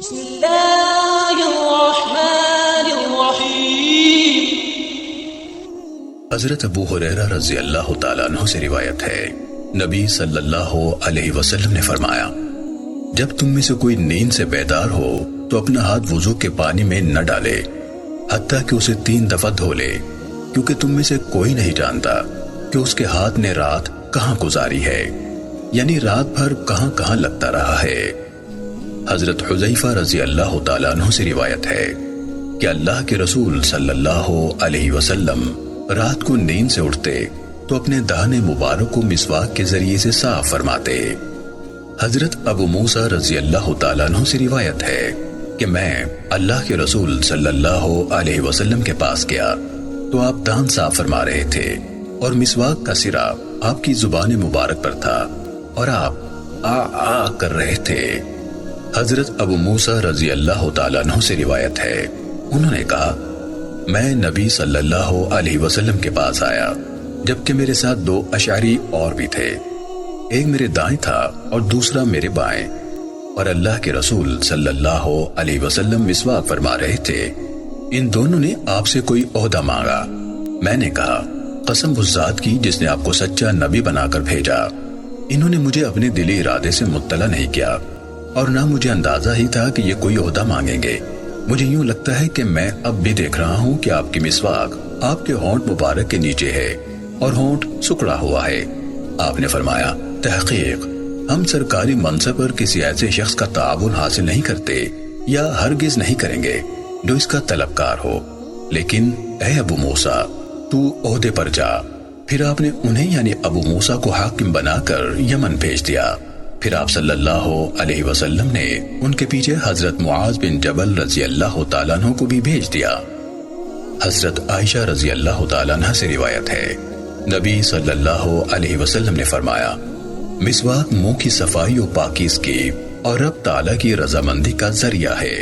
بسم اللہ الرحمن الرحیم۔ حضرت ابو ہریرہ رضی اللہ تعالیٰ عنہ سے روایت ہے، نبی صلی اللہ علیہ وسلم نے فرمایا، جب تم میں سے کوئی نیند سے بیدار ہو تو اپنا ہاتھ وضو کے پانی میں نہ ڈالے حتیٰ کہ اسے 3 دفعہ دھو لے، کیونکہ تم میں سے کوئی نہیں جانتا کہ اس کے ہاتھ نے رات کہاں گزاری ہے، یعنی رات بھر کہاں کہاں لگتا رہا ہے۔ حضرت حذیفہ رضی اللہ تعالیٰ عنہ سے روایت ہے کہ اللہ کے رسول صلی اللہ علیہ وسلم رات کو نیند سے اٹھتے تو اپنے دہن مبارک کو مسواک کے ذریعے سے صاف فرماتے۔ حضرت ابو موسیٰ رضی اللہ تعالیٰ عنہ سے روایت ہے کہ میں اللہ کے رسول صلی اللہ علیہ وسلم کے پاس گیا تو آپ دان صاف فرما رہے تھے اور مسواک کا سرا آپ کی زبان مبارک پر تھا اور آپ آ کر رہے تھے۔ حضرت ابو موسیٰ رضی اللہ تعالیٰ عنہ سے روایت ہے، انہوں نے کہا، میں نبی صلی اللہ علیہ وسلم کے پاس آیا جبکہ میرے ساتھ 2 اشعری اور بھی تھے، ایک میرے دائیں تھا اور دوسرا میرے بائیں، اور اللہ کے رسول صلی اللہ علیہ وسلم مسواک فرما رہے تھے۔ ان دونوں نے آپ سے کوئی عہدہ مانگا۔ میں نے کہا، قسم اس ذات کی جس نے آپ کو سچا نبی بنا کر بھیجا، انہوں نے مجھے اپنے دلی ارادے سے مطلع نہیں کیا اور نہ مجھے اندازہ ہی تھا کہ یہ کوئی عہدہ مانگیں گے۔ مجھے یوں لگتا ہے کہ میں اب بھی دیکھ رہا ہوں کہ آپ کی مسواک آپ کے ہونٹ مبارک کے نیچے ہے اور ہونٹ سکڑا ہوا ہے۔ آپ نے فرمایا، تحقیق ہم سرکاری منصب پر کسی ایسے شخص کا تعاون حاصل نہیں کرتے یا ہرگز نہیں کریں گے جو اس کا طلبکار ہو، لیکن اے ابو موسیٰ تو عہدے پر جا۔ پھر آپ نے انہیں یعنی ابو موسیٰ کو حاکم بنا کر یمن بھیج دیا۔ پھر آپ صلی اللہ علیہ وسلم نے ان کے پیچھے حضرت معاذ بن جبل رضی اللہ تعالیٰ عنہ کو بھی بھیج دیا۔ حضرت عائشہ رضی اللہ تعالیٰ عنہ سے روایت ہے، نبی صلی اللہ علیہ وسلم نے فرمایا، مسواک منہ کی صفائی و پاکیزگی اور رب تعالیٰ کی رضامندی کا ذریعہ ہے۔